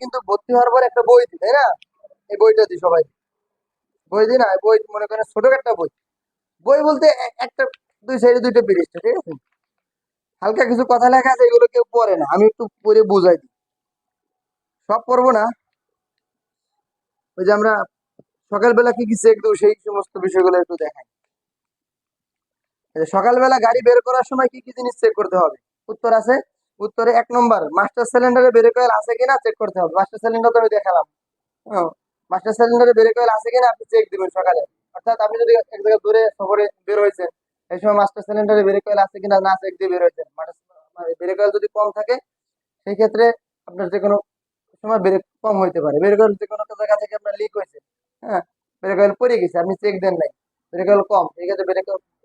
কিন্তু ভর্তি হওয়ার পর একটা বই দিই, তাই না? এই বইটা দিই সবাই, বই দিই না? বই মনে করেন ছোট একটা বই, বই বলতে একটা দুই সাইডে দুইটা পৃষ্ঠা, ঠিক আছে? হালকা কিছু কথা লেখা আছে, এগুলো কেউ পড়ে না, আমি একটু পড়ে বুঝাই দিই। সব পড়বো না। ওই যে আমরা সকালবেলা কি কি চেক দেবো সেই সমস্ত বিষয়গুলো একটু দেখাই। এই যে সকালবেলা গাড়ি বের করার সময় কি কি জিনিস চেক করতে হবে? উত্তর আছে। উত্তরে 1 নম্বর, মাস্টার সিলিন্ডারে ব্রেক অয়েল আছে কিনা চেক করতে হবে। মাস্টার সিলিন্ডার তো আমি দেখালাম। হ্যাঁ, মাস্টার সিলিন্ডারে ব্রেক অয়েল আছে কিনা আপনি চেক দিবেন সকালে। অর্থাৎ আপনি যদি এক জায়গায় দূরে সফরে বের হয়েছেন, এই সময় মাস্টার সিলিন্ডারে ব্রেক অয়েল আছে কিনা না চেক দিয়ে বের হয়েছেন, ব্রেক অয়েল যদি কম থাকে সেই ক্ষেত্রে আপনার যে কোনো সময় ব্রেক কম হইতে পারে, ব্রেক অয়েল যে কোনো জায়গা থেকে আপনার লিক হয়েছে, হ্যাঁ, ব্রেক অয়েল পড়ে গেছে, আপনি চেক দেন নাই, ব্রেক অয়েল কম, এই ক্ষেত্রে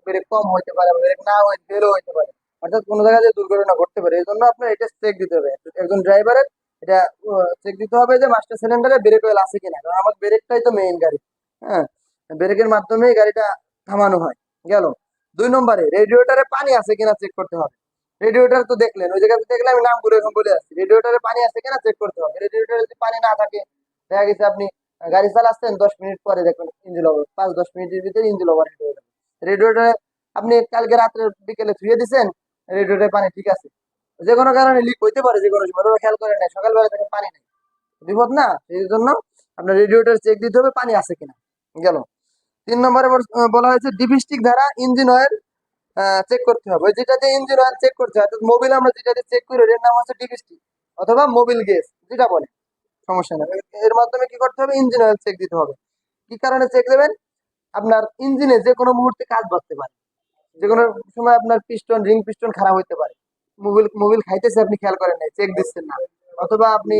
ব্রেক কম হইতে পারে, ব্রেক না হয়ে ফেলও হইতে পারে, অর্থাৎ কোনো জায়গায় যে দুর্ঘটনা ঘটতে পারে। এই জন্য আপনার এটা চেক দিতে হবে একজন ড্রাইভারের। এটা চেক দিতে হবে যে মাস্টার সিলিন্ডারে ব্রেক অয়েল আছে কিনা, কারণ আমার ব্রেকটাই তো মেইন গাড়ি। হ্যাঁ, ব্রেকের মাধ্যমেই গাড়িটা থামানো হয়। গেল। 2 নম্বরে রেডিয়েটরে পানি আছে কিনা চেক করতে হবে। রেডিয়েটর তো দেখলেন, ওই জায়গাতে দেখলে আমি নামগুলো এখন বলে আসছি। রেডিয়েটরে পানি আছে কিনা চেক করতে হবে। রেডিয়েটরে যদি পানি না থাকে, দেখা গেছে আপনি গাড়ি চালাচ্ছেন, 10 মিনিট পরে দেখবেন ইঞ্জিন ওভার, 5-10 মিনিটের ভিতরে ইঞ্জিন ওভার হিট হয়ে যাবে। রেডিয়েটরে আপনি কালকে রাত্রে বিকেলে ধুয়ে দিচ্ছেন, রেডিয়েটরে পানি ঠিক আছে, যে কোনো কারণে লিক হইতে পারে, যে কোনো সময় ওরা খেয়াল করে নাই, সকালবেলা থেকে পানি নেই, বিপদ না? এই জন্য আপনার রেডিয়েটর চেক দিতে হবে পানি আছে কিনা। গেল। 3 নম্বরে বলা হয়েছে ডিপিস্টিক দ্বারা ইঞ্জিন অয়েল চেক করতে হবে। ওই যেটাতে ইঞ্জিন অয়েল চেক করতে হয়, মোবিল আমরা যেটাতে চেক করি এর নাম হচ্ছে ডিপিস্টিক অথবা মোবিল গেজ, যেটা বলে, সমস্যা নেই। এর মাধ্যমে কি করতে হবে? ইঞ্জিন অয়েল চেক দিতে হবে। কি কারণে চেক দেবেন? আপনার ইঞ্জিনে যে কোনো মুহূর্তে কাজ বাড়তে পারে, যে কোনো সময় আপনার পিস্টন, রিং পিস্টন খারাপ হইতে পারে, মোবিল মোবিল খাইতেছে, আপনি খেয়াল করেন নাই, চেক দিচ্ছেন না, অথবা আপনি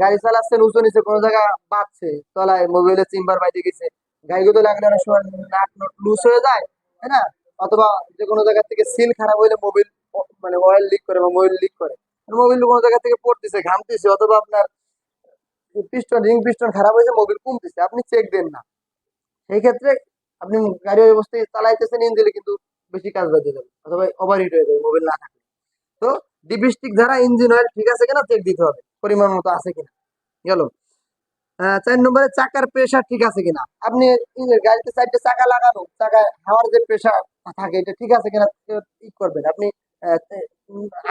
গাড়ি চালাচ্ছেন, উঁচু নিচে কোনো জায়গা বাঁধছে, তলায় মোবিলের চেম্বার বাইরে গেছে, গাড়িগুলো লাগলে অনেক সময় নাট নট লুজ হয়ে যায়, তাই না? অথবা যে কোনো জায়গা থেকে সিল খারাপ হইলে মোবিল মানে অয়েল লিক করে বা মোবিল লিক করে, মোবিল কোনো জায়গা থেকে পড়তেছে, ঘামতেছে, অথবা আপনার পিস্টন, রিং পিস্টন খারাপ হয়েছে, মোবিল কমতেছে, আপনি চেক দেন না। সেই ক্ষেত্রে আপনি গাড়ি ওই অবস্থায় চালাইতেছেন, ইঞ্জিনে কিন্তু বেশি কাজ বাজে যাবে, অথবা ওভারহিট হয়ে যাবে মোবিল না থাকলে। তো ডিপিস্টিক দ্বারা ইঞ্জিন অয়েল ঠিক আছে কিনা চেক দিতে হবে, পরিমাণ মতো আছে কিনা। গেল। 4 নম্বরে চাকার প্রেসার ঠিক আছে কিনা। আপনি গাড়িতে 4টে চাকা লাগানো, চাকায় হাওয়ার যে প্রেসার থাকে এটা ঠিক আছে কিনা ঠিক করবেন আপনি।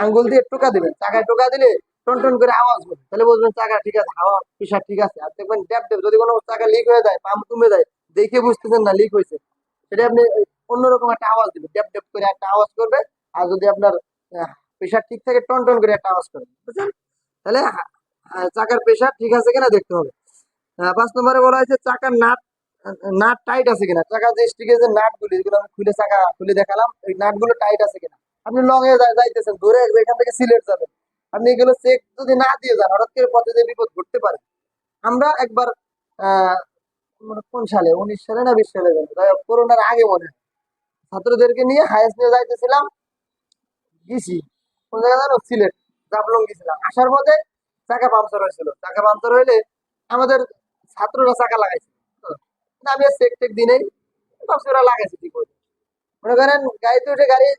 আঙ্গুল দিয়ে টোকা দিবেন, চাকায় টোকা দিলে টন টন করে আওয়াজ হবে, তাহলে বুঝবেন চাকা ঠিক আছে, হাওয়ার প্রেসার ঠিক আছে। আর দেখবেন ড্যাপ ড্যাপ, যদি কোনো চাকা লিক হয়ে যায়, পাম্প কমে যায়, দেখে বুঝতেছেন না লিক হয়েছে, সেটা আপনি অন্যরকম একটা আওয়াজ দিবেন, ড্যাপ ড্যাপ করে একটা আওয়াজ করবে। আর যদি আপনার প্রেসার ঠিক থাকে, টন টন করে একটা আওয়াজ করবে, বুঝছেন? তাহলে চাকার প্রেসার ঠিক আছে কিনা দেখতে হবে। 5 নম্বরে বলা হয়েছে চাকার নাট নাট টাইট আছে কিনা। চাকার যে স্টিকের যে নাট গুলি, যেগুলো আমি খুলে চাকা খুলে দেখালাম, ওই নাট গুলো টাইট আছে কিনা। আপনি লং এ যাইতেছেন, ধরে এখান থেকে সিলেট যাবেন, আপনি এগুলো চেক যদি না দিয়ে যান, হঠাৎ করে পথে যে বিপদ ঘটতে পারে। আমরা একবার আহ মানে কোন সালে, 19 সালে না 20 সালে জানি, যাই হোক, করোনার আগে মনে হয়, ছাত্রদেরকে নিয়ে হায়েস্ট নিয়ে যাইতেছিলাম, গেছি কোন জায়গায় জানো, সিলেট, জাফলং গেছিলাম। আসার পথে চাকা পাংচার হয়েছিল, চাকা পাংচার হইলে আমাদের ছাত্ররা চাকা লাগাইছে। না, আমি চেক টেক দিই নাই, ভাবছি ওরা লাগাইছে ঠিক করে। মনে করেন গাড়িতে উঠে গাড়ি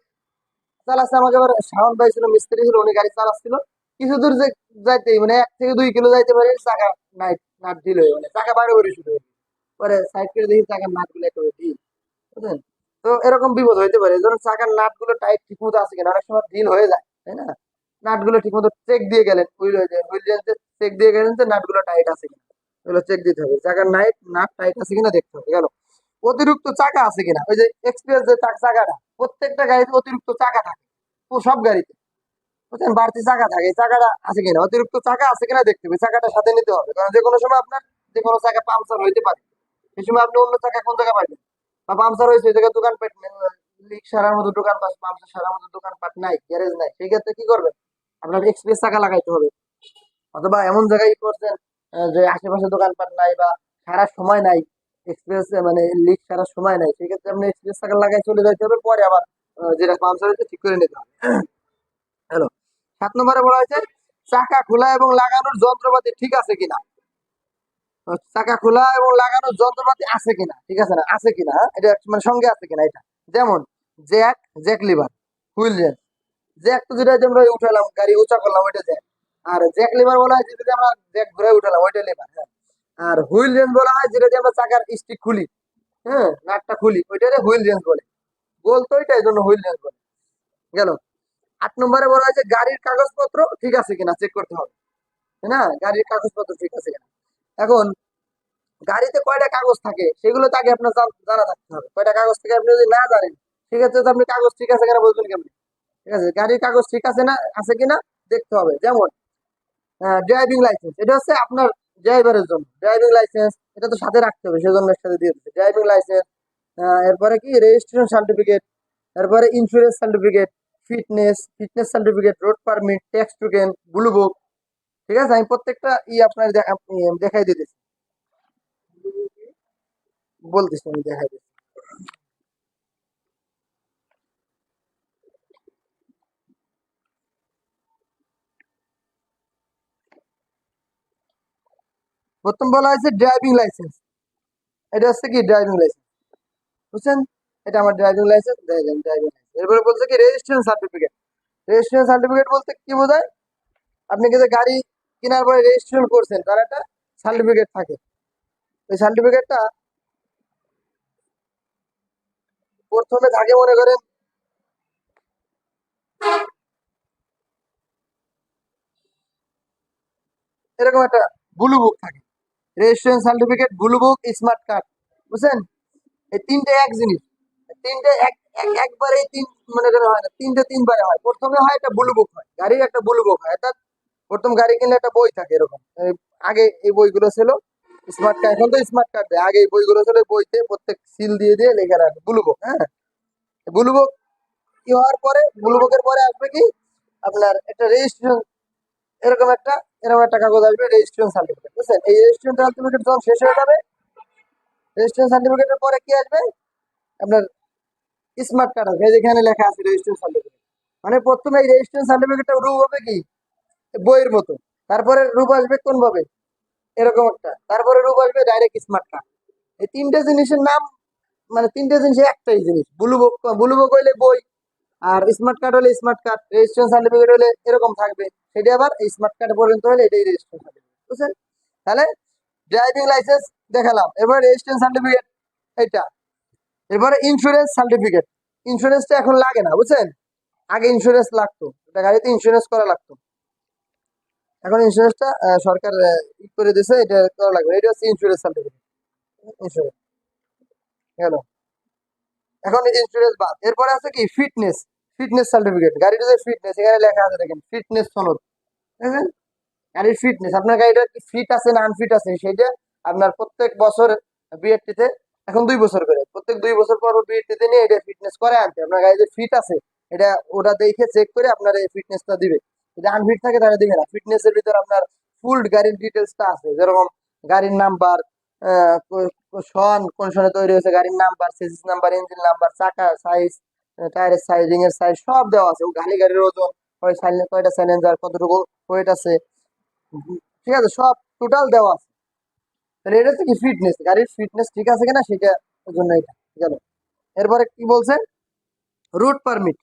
চালাচ্ছে, আমাকে আবার সাউন্ড পাইছিল, মিস্ত্রি ছিল, উনি গাড়ি চালাচ্ছিল। কিছু দূর যে যাইতেই মানে 1 থেকে 2 কিলো যাইতে পারে, চাকা নাইট নাট ঢিল হয়ে, মানে চাকা বাড়ি বাড়ি শুরু হয়ে, পরে সাইড করে দেখি চাকার নাট গুলো একেবারে ঢিল, বুঝলেন? তো এরকম বিপদ হইতে পারে, এই জন্য চাকার নাট গুলো টাইট ঠিক মতো আছে কিনা, অনেক সময় ঢিল হয়ে যায়, তাই না? নাট গুলো ঠিক মতো চেক দিয়ে গেলেন, হুইল হয়ে যায়, হুইল চেক দিয়ে গেলেন যে নাট গুলো টাইট আছে কিনা, এগুলো চেক দিতে হবে। চাকার নাট টাইট আছে কিনা দেখতে হবে। গেল। অতিরিক্ত চাকা আছে কিনা। ওই যে এক্সপ্রেস যে চাকাটা, প্রত্যেকটা গাড়িতে অতিরিক্ত চাকা থাকে, ও সব গাড়িতে, বুঝছেন, বাড়তি চাকা থাকে, এই চাকাটা আছে কিনা, অতিরিক্ত চাকা আছে কিনা দেখতে হবে, চাকাটা সাথে নিতে হবে, কারণ যে কোনো সময় আপনার যে কোনো চাকা পাংচার হইতে পারে, সেই সময় আপনি অন্য চাকা কোন জায়গায় পাবেন, বা পাংচার হয়েছে ওই জায়গায় দোকানপাট লিক সারার মতো দোকান, পাংচার সারার মতো দোকানপাট নাই, গ্যারেজ নাই, সেই ক্ষেত্রে কি করবেন? আপনার এক্সপ্রেস চাকা লাগাইতে হবে। অথবা এমন জায়গায় করছেন যে আশেপাশে দোকানপাট নাই বা সারার সময় নাই, এক্সপ্রেস মানে লিক সারার সময় নাই, সেই ক্ষেত্রে আপনি এক্সপ্রেস চাকা লাগাই চলে যাইতে হবে, পরে আবার যেটা পাংচার হয়েছে ঠিক করে নিতে হবে। হ্যালো। 7 নম্বরে বলা হয়েছে চাকা খোলা এবং লাগানোর যন্ত্রপাতি ঠিক আছে কিনা। চাকা খোলা এবং লাগানোর যন্ত্রপাতি আছে কিনা, ঠিক আছে না, আছে কিনা, এটা মানে সঙ্গে আছে কিনা এটা। যেমন Jack, Jack liver, wheel Jack, Jack তো যেটা আমরা উঠালাম, গাড়ি উঁচা করলাম, ওইটা জ্যাক। আর জ্যাক লিভার বলা হয় যেটা দিয়ে আমরা জ্যাক ঘুরে উঠালাম, ওইটা লিভার। হ্যাঁ। আর হুইল রেঞ্জ বলা হয় যেটা দিয়ে আমরা চাকার স্টিক খুলি, হ্যাঁ, নাটটা খুলি, ওইটারে হুইল রেঞ্জ বলে। গোল তো ওইটা, এই জন্য হুইল রেঞ্জ বলে। গেল। 8 নম্বরে বলা হয়েছে গাড়ির কাগজপত্র ঠিক আছে কিনা চেক করতে হবে, তাই না? গাড়ির কাগজপত্র ঠিক আছে কিনা। এখন গাড়িতে কয়টা কাগজ থাকে সেগুলো তো আগে আপনার জানা থাকতে হবে। কয়টা কাগজ থাকে আপনি যদি না জানেন, সেক্ষেত্রে তো আপনি কাগজ ঠিক আছে কিনা বলবেন কেমনি? ঠিক আছে, গাড়ির কাগজ ঠিক আছে না, আছে কিনা দেখতে হবে। যেমন ড্রাইভিং লাইসেন্স, এটা হচ্ছে আপনার ড্রাইভারের জন্য। ড্রাইভিং লাইসেন্স এটা তো সাথে রাখতে হবে, সেজন্য এর সাথে দিয়ে দিচ্ছে ড্রাইভিং লাইসেন্স। এরপরে কি রেজিস্ট্রেশন সার্টিফিকেট, তারপরে insurance certificate, fitness certificate, road permit, tax token, blue book. ঠিক আছে, আমি প্রত্যেকটা আপনার দেখাই দিতেছি, বলতেছি, আমি দেখাই দিচ্ছি। প্রথম বলা হয়েছে ড্রাইভিং লাইসেন্স, এটা হচ্ছে কি ড্রাইভিং লাইসেন্স, বুঝছেন? এটা আমার ড্রাইভিং লাইসেন্স, দেখেন ড্রাইভিং লাইসেন্স। এরপরে বলছে কি রেজিস্ট্রেশন সার্টিফিকেট। রেজিস্ট্রেশন সার্টিফিকেট বলতে কি বোঝায়? আপনি কিন্তু গাড়ি কেনার পরে রেজিস্ট্রেশন করছেন, তার একটা সার্টিফিকেট থাকে। ওই সার্টিফিকেটটা প্রথমে থাকে মনে করেন এরকম একটা ব্লু বুক থাকে, registration certificate, blue book, smart card, বুঝছেন? এই তিনটে এক জিনিস। তিনটে একবারে তিন মনে করা হয় না, তিনটে তিনবারে হয়। প্রথমে হয় একটা ব্লু বুক, হয় গাড়ির একটা ব্লু বুক হয়, অর্থাৎ প্রথম গাড়ি কিনলে একটা বই থাকে এরকম। আগে এই বইগুলো ছিল স্মার্ট কার্ড, এখন তো স্মার্ট কার্ড দেয়, আগে এই বইগুলো ছিল বইতে প্রত্যেক সিল দিয়ে দিয়ে লেখা রাখে ব্লু বুক। হ্যাঁ, ব্লু বুক কি হওয়ার পরে, ব্লু বুকের পরে আসবে কি আপনার একটা রেজিস্ট্রেশন, এরকম একটা কাগজ আসবে, রেজিস্ট্রেশন সার্টিফিকেট, বুঝছেন? এই রেজিস্ট্রেশন সার্টিফিকেট যখন শেষ হয়ে যাবে, রেজিস্ট্রেশন সার্টিফিকেটের পরে কি আসবে আপনার স্মার্ট কার্ড আসবে, যেখানে লেখা আছে রেজিস্ট্রেশন সার্টিফিকেট। মানে প্রথমে এই রেজিস্ট্রেশন সার্টিফিকেটটা রূপ হবে কি বইয়ের মতো, তারপরে রূপ আসবে কোন ভাবে এরকম একটা, তারপরে রূপ আসবে ডাইরেক্ট স্মার্ট কার্ড। এই তিনটে জিনিসের নাম, মানে তিনটে জিনিস একটাই জিনিস। ব্লু বুক হইলে বই, আর স্মার্ট কার্ড হলে স্মার্ট কার্ড, রেজিস্ট্রেশন সার্টিফিকেট হলে এরকম থাকবে। সেটা আবার স্মার্ট কার্ড পর্যন্ত হলে এটাই রেজিস্ট্রেশন সার্টিফিকেট, বুঝছেন? তাহলে ড্রাইভিং লাইসেন্স দেখালাম, এবার রেজিস্ট্রেশন সার্টিফিকেট এটা। এরপরে ইন্স্যুরেন্স সার্টিফিকেট। ইন্স্যুরেন্সটা এখন লাগে না, বুঝছেন? আগে ইন্স্যুরেন্স লাগতো, এটা গাড়িতে ইন্স্যুরেন্স করা লাগতো। এখন ইন্স্যুরেন্সটা সরকার করে দিয়েছে, এটা করা লাগবে। এটা হচ্ছে ইন্স্যুরেন্স সার্টিফিকেট। ইন্স্যুরেন্স গেল। এখন ইন্স্যুরেন্স বাদ, এরপরে আছে কি ফিটনেস। ফিটনেস সার্টিফিকেট, গাড়ির যে ফিটনেস, এখানে লেখা আছে দেখেন ফিটনেস সনদ, দেখেন গাড়ির ফিটনেস, আপনার গাড়িটা কি ফিট আছে না আনফিট আছে সেটা আপনার প্রত্যেক বছর বিএরটিতে, এখন 2 বছর করে, প্রত্যেক 2 বছর পর বিএরটিতে নিয়ে এটা ফিটনেস করে আনতে। আপনার গাড়ি যে ফিট আছে এটা ওটা দেখে চেক করে আপনার এই ফিটনেসটা দিবে। যদি আনফিট থাকে তাহলে দিবে না। ফিটনেসের ভিতর আপনার ফুল গাড়ির ডিটেলসটা আছে, যেরকম গাড়ির নাম্বার, সন কোন সনে তৈরি হয়েছে, গাড়ির number, chassis number, engine number, চাকার সাইজ, টায়ারের সাইজ, রিং এর সাইজ সব দেওয়া আছে। ও গাড়ির ওজন, কয়টা সাইলেন্সার, কতটুকু ওয়েট আছে, ঠিক আছে, সব টোটাল দেওয়া আছে। তাহলে এটা হচ্ছে কি ফিটনেস, গাড়ির ফিটনেস ঠিক আছে কিনা সেটা জন্য এটা গেল। এরপরে কি বলছে রুট পারমিট।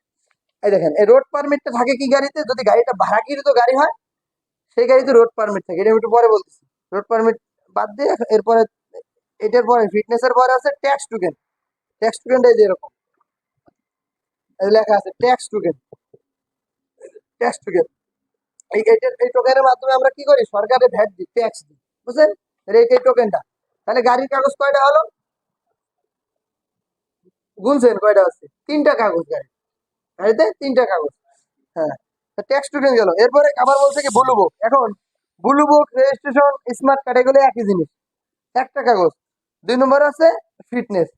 এই দেখেন এই রোড পারমিটটা থাকে কি গাড়িতে, যদি গাড়িটা ভাড়াকৃত গাড়ি হয় সেই গাড়িতে রোড পারমিট থাকে, এটা আমি একটু পরে বলতেছি। রোড পারমিট বাদ দিয়ে এরপরে এটার পরে ফিটনেসের পরে আছে ট্যাক্স টোকেন। ট্যাক্স টোকেনটা এই যে এরকম এই লেখা আছে ট্যাক্স টোকেন। ট্যাক্স টোকেন এই টোকেনের মাধ্যমে আমরা কি করি, সরকারে ভ্যাট দিই, ট্যাক্স দিই, বুঝছেন? এই টোকেনটা। তাহলে গাড়ির কাগজ কয়টা হলো, গুনছেন কয়টা আছে? 3টা কাগজ গাড়িতে 3টা কাগজ। হ্যাঁ, ট্যাক্স টোকেন গেল। এরপরে আবার বলছে কি ব্লু বুক। এখন blue book, registration, smart card এগুলো একই জিনিস, একটা কাগজ। 2 নম্বর আছে ফিটনেস,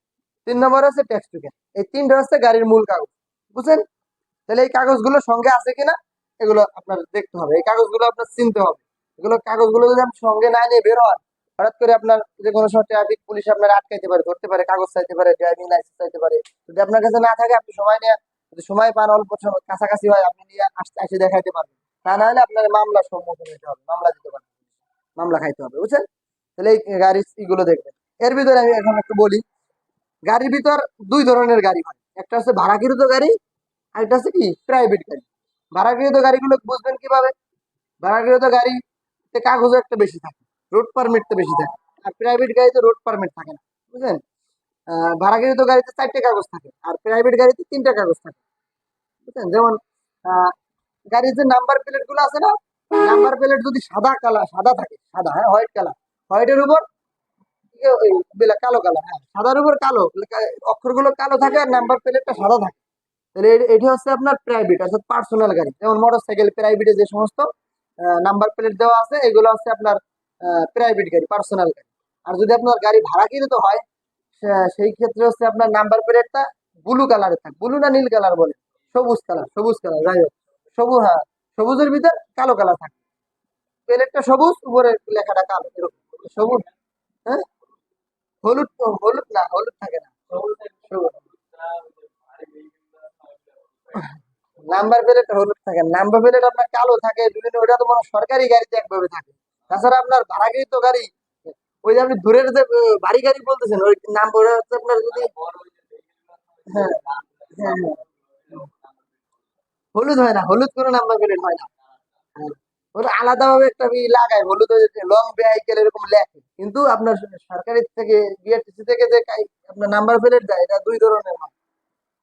3 নম্বর আছে ট্যাক্স টোকেন। এই তিনটা হচ্ছে গাড়ির মূল কাগজ, বুঝছেন? তাহলে এই কাগজগুলো সঙ্গে আছে কিনা এগুলো আপনার দেখতে হবে, এই কাগজগুলো আপনার চিনতে হবে। এগুলো কাগজগুলো যদি আপনি সঙ্গে না নিয়ে বের হন, হঠাৎ করে আপনার যে কোনো সময় ট্রাফিক পুলিশ আপনার আটকাইতে পারে, ধরতে পারে, কাগজ চাইতে পারে, ড্রাইভিং লাইসেন্স চাইতে পারে। যদি আপনার কাছে না থাকে আপনি সময় নিয়ে, যদি সময় পান অল্প সময় কাছাকাছি হয়, আপনি নিয়ে আসতে এসে দেখাইতে পারবেন। তা না হলে আপনার মামলার সম্মুখীন হতে হবে, মামলা দিতে পারবেন, মামলা খাইতে হবে, বুঝছেন? তাহলে এই গাড়ির ইগুলো দেখবেন। এর ভিতরে আমি এখন একটু বলি, গাড়ির ভিতর 2 ধরনের গাড়ি হয়, একটা হচ্ছে ভাড়াকৃত গাড়ি, আর একটা হচ্ছে কি প্রাইভেট গাড়ি। ভাড়াকৃত গাড়িগুলো বুঝবেন কিভাবে, ভাড়াকৃত গাড়িতে কাগজও একটা বেশি থাকে, রোড পারমিটটা বেশি থাকে। আর প্রাইভেট গাড়িতে রোড পারমিট থাকে না, বুঝলেন? ভাড়াকৃত গাড়িতে 4টে কাগজ থাকে, আর প্রাইভেট গাড়িতে 3টা কাগজ থাকে, বুঝলেন? যেমন আহ, গাড়ির যে নাম্বার প্লেট গুলো আছে না, নাম্বার প্লেট যদি সাদা কালার, সাদা থাকে, সাদা, হ্যাঁ, হোয়াইট কালার, হোয়াইটের উপর কালো কালার, হ্যাঁ, সাদার উপর কালো, অক্ষরগুলো কালো থাকে আর নাম্বার প্লেটটা সাদা থাকে, তাহলে এটি হচ্ছে আপনার প্রাইভেট, অর্থাৎ পার্সোনাল গাড়ি। যেমন মোটর সাইকেল প্রাইভেটে যে সমস্ত নাম্বার প্লেট দেওয়া আছে, এগুলো হচ্ছে আপনার প্রাইভেট গাড়ি, পার্সোনাল গাড়ি। আর যদি আপনার গাড়ি ভাড়া কিনতে হয়, সেই ক্ষেত্রে হচ্ছে আপনার নাম্বার প্লেটটা ব্লু কালারের থাকে, ব্লু না নীল কালার বলে, সবুজ কালার, সবুজ কালার, যাই হোক, সবুজ, হ্যাঁ, সবুজের ভিতর কালো কালার থাকে, প্লেটটা সবুজ, উপরে লেখাটা কালো, এরকম সবুজ। হ্যাঁ, হলুদ, হলুদ না, হলুদ থাকে না, সবুজ। নাম্বার প্লেট হলুদ থাকে না, নাম্বার প্লেট আপনার কালো থাকে বিভিন্ন, ওটা তো মনে হয় সরকারি গাড়িতে একভাবে থাকে। তাছাড়া আপনার ভাড়াকৃত গাড়ি, ওই যে আপনি দূরের যে বাড়ি গাড়ি বলতেছেন, ওই নাম্বার হচ্ছে আপনার যদি, হ্যাঁ, হ্যাঁ, হ্যাঁ, হলুদ হয় না, হলুদ কোনো নাম্বার প্লেট হয় না। হ্যাঁ, ওটা আলাদাভাবে একটা লাগায় হলুদ, লং ভেহিকেল এরকম লেখে, কিন্তু আপনার সরকারি থেকে, বিআরটিসি থেকে যে আপনার নাম্বার প্লেট দেয়, এটা দুই ধরনের হয়।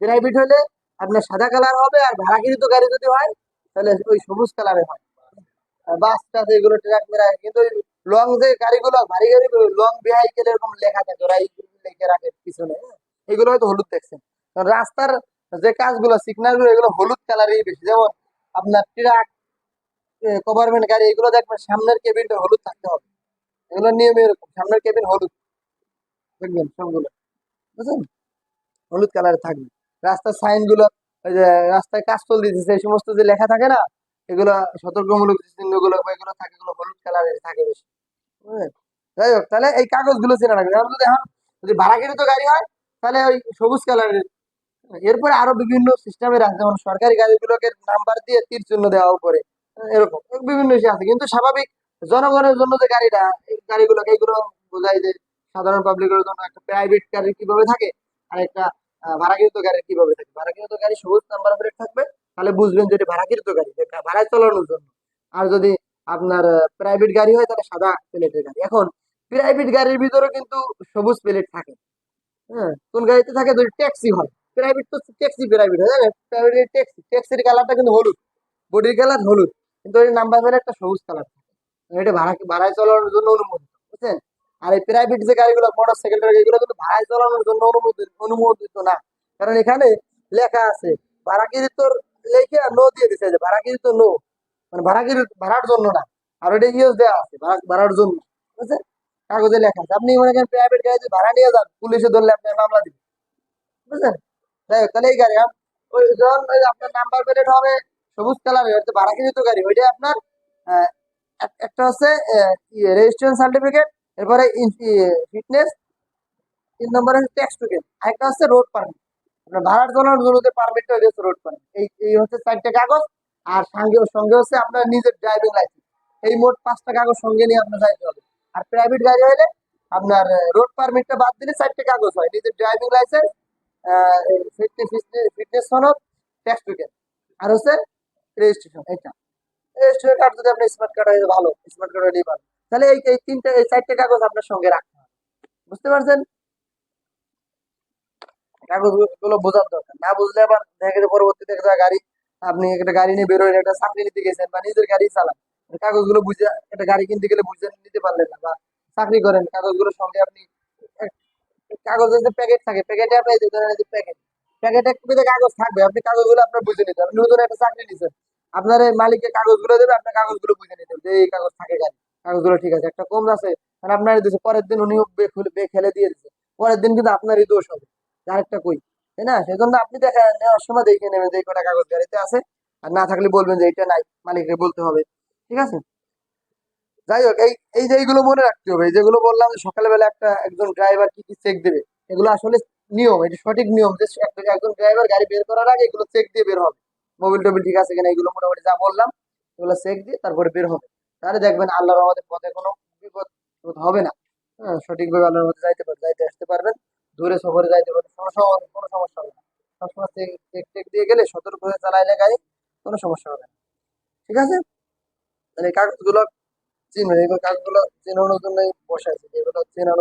প্রাইভেট হলে আপনার সাদা কালার হবে, আর ভাড়াকৃত গাড়ি যদি হয় তাহলে ওই সবুজ কালারের হয়। বাস টাস এগুলো ট্রাক মেরা, কিন্তু লং যে গাড়িগুলো, ভারী গাড়ি, লং ভেহিকেল এরকম লেখা থাকে, ওরা এইগুলো লিখে রাখে পিছনে, হ্যাঁ? এগুলো হয়তো হলুদ দেখছেন। কারণ রাস্তার যে কাজগুলো, সিগন্যাল গুলো, এগুলো হলুদ কালারই বেশি। যেমন আপনার ট্রাক, গভর্নমেন্ট গাড়ি, এগুলো দেখবেন সামনের কেবিনটা হলুদ থাকতে হবে, এগুলো নিয়ম এরকম, সামনের কেবিন হলুদ, দেখবেন সবগুলো, বুঝছেন, হলুদ কালারে থাকবে। রাস্তার সাইন গুলো, ওই যে রাস্তায় কাজ চল দিতেছে, এই সমস্ত যে লেখা থাকে না, এগুলো সতর্কমূলক যে চিহ্নগুলো বা এগুলো থাকে, এগুলো হলুদ কালারের থাকে বেশি, বুঝলেন? যাই হোক, তাহলে এই কাগজগুলো চেনা রাখবে। এখন যদি এখন যদি ভাড়াকৃত গাড়ি হয়, তাহলে ওই সবুজ কালারের। এরপরে আরো বিভিন্ন সিস্টেমের আছে, যেমন সরকারি গাড়িগুলোকে নাম্বার দিয়ে তীর চিহ্ন দেওয়া উপরে, এরকম বিভিন্ন ইসে আছে। কিন্তু স্বাভাবিক জনগণের জন্য যে গাড়িটা, এই গাড়িগুলোকে, এগুলো বোঝায় যে সাধারণ পাবলিকের জন্য একটা প্রাইভেট গাড়ি কিভাবে থাকে, আর একটা ভাড়াকৃত গাড়ি কিভাবে থাকে। ভাড়াকৃত গাড়ি সবুজ নাম্বার প্লেট থাকবে, তাহলে বুঝবেন যে এটা ভাড়াকৃত গাড়ি, যেটা ভাড়ায় চালানোর জন্য। আর যদি আপনার প্রাইভেট গাড়ি হয়, তাহলে সাদা প্লেটের গাড়ি। এখন প্রাইভেট গাড়ির ভিতরে কিন্তু সবুজ প্লেট থাকে, হ্যাঁ, কোন গাড়িতে থাকে, যদি ট্যাক্সি হয়, প্রাইভেট তো ট্যাক্সি, প্রাইভেট হয়, জানেন, প্রাইভেট ট্যাক্সি, ট্যাক্সির কালারটা কিন্তু হলুদ, বডির কালার হলুদ, কিন্তু ওই নাম্বার প্লেট একটা সবুজ কালার থাকে। এটা ভাড়ায় চালানোর জন্য অনুমোদিত, বুঝছেন? আর এই প্রাইভেট যে গাড়িগুলো, মোটর সাইকেল, এগুলো কিন্তু ভাড়ায় চালানোর জন্য অনুমোদিত, অনুমোদিত না। কারণ এখানে লেখা আছে ভাড়াকৃত, লেখে নো দিয়ে দিচ্ছে, যে ভাড়াকৃত নো, মানে ভাড়ার জন্য না। আর ওটা ইউজ দেওয়া আছে ভাড়ার জন্য, বুঝছেন, কাগজে লেখা আছে। আপনি মনে করেন প্রাইভেট গাড়িতে ভাড়া নিয়ে যান, পুলিশে ধরলে আপনার মামলা দিবে, বুঝলেন? যাই হোক, তাহলে এই গাড়ি ওই যখন ওই আপনার নাম্বার প্লেট হবে সবুজ কালারের, হচ্ছে ভাড়াকৃত গাড়ি, ওইটা আপনার আহ, একটা হচ্ছে রেজিস্ট্রেশন সার্টিফিকেট, এরপরে ফিটনেস, 3 নম্বর হচ্ছে ট্যাক্স টোকেন, আরেকটা হচ্ছে রোড পারমিট। আপনার ভাড়ার চালানোর জন্য যে পারমিটটা, ওইটা হচ্ছে রোড পারমিট। এই হচ্ছে 4টে কাগজ। আর সঙ্গে সঙ্গে হচ্ছে আপনার নিজের ড্রাইভিং লাইসেন্স। এই মোট 5টা কাগজ সঙ্গে নিয়ে আপনার যাইতে হবে। আর প্রাইভেট গাড়ি হলে আপনার রোড পারমিটটা বাদ দিলে 4টে কাগজ হয়, নিজের ড্রাইভিং লাইসেন্স, ফিটনেস সনদ, ট্যাক্স টোকেন, আর হচ্ছে রেজিস্ট্রেশন। এটা রেজিস্ট্রেশন কার্ড যদি আপনার স্মার্ট কার্ড হয় ভালো, স্মার্ট কার্ড হলেই ভালো। তাহলে এই 4টে কাগজ আপনার সঙ্গে রাখতে হবে, বুঝতে পারছেন? কাগজগুলো বোঝার দরকার, না বুঝলে আবার দেখা গেছে পরবর্তীতে একটা গাড়ি, আপনি একটা গাড়ি নিয়ে বেরোলেন, একটা চাকরি নিতে গেছেন বা নিজের গাড়ি চালান, কাগজগুলো বুঝে একটা গাড়ি কিনতে গেলে বুঝে নিতে পারলেন না, বা চাকরি করেন, কাগজগুলোর সঙ্গে আপনি কাগজের যে প্যাকেট থাকে, প্যাকেটে আপনি এই যে ধরেন এই যে প্যাকেটে একটু করে কাগজ থাকবে, আপনি কাগজগুলো আপনার বুঝে নিতে হবে। নতুন একটা চাকরি নিছেন, আপনার এই মালিকের কাগজগুলো দেবে, আপনার কাগজগুলো বুঝে নিতে হবে যে এই কাগজ থাকে গাড়ি, কাগজগুলো ঠিক আছে, একটা কম আছে, মানে আপনারই দিচ্ছে, পরের দিন উনিও ফেলে দিয়ে দিচ্ছে, পরের দিন কিন্তু আপনারই দোষ হবে, আরেকটা কই, তাই না? সেজন্য আপনি দেখা নেওয়ার সময় দেখে নেবেন যে এই কটা কাগজ গাড়িতে আছে, আর না থাকলে বলবেন যে এটা নাই, মালিককে বলতে হবে, ঠিক আছে? যাই হোক, এই এই যে এইগুলো মনে রাখতে হবে, এই যেগুলো বললাম যে সকালবেলা একজন ড্রাইভার কি কি চেক দেবে, এগুলো আসলে নিয়ম, এটা সঠিক নিয়ম যে একজন ড্রাইভার গাড়ি বের করার আগে এগুলো চেক দিয়ে বের হবে, মোবিল টোবিল ঠিক আছে কিনা, এগুলো মোটামুটি যা বললাম এগুলো চেক দিয়ে তারপরে বের হবে। তাহলে দেখবেন আল্লাহর আমাদের পথে কোনো বিপদ টিপদ হবে না। হ্যাঁ, সঠিকভাবে আল্লাহর মধ্যে যাইতে আসতে পারবেন, দূরে সফরে যাইতে পারবেন, কোনো সমস্যা হবে না। সবসময় চেক চেক টেক দিয়ে গেলে, সতর্ক হয়ে চালাইলে গাড়ি, কোনো সমস্যা হবে না, ঠিক আছে? মানে কাগজগুলো চিনবেন, এগুলো কাগজগুলো চেনানোর জন্যই বসে আছে, এগুলো চেনানো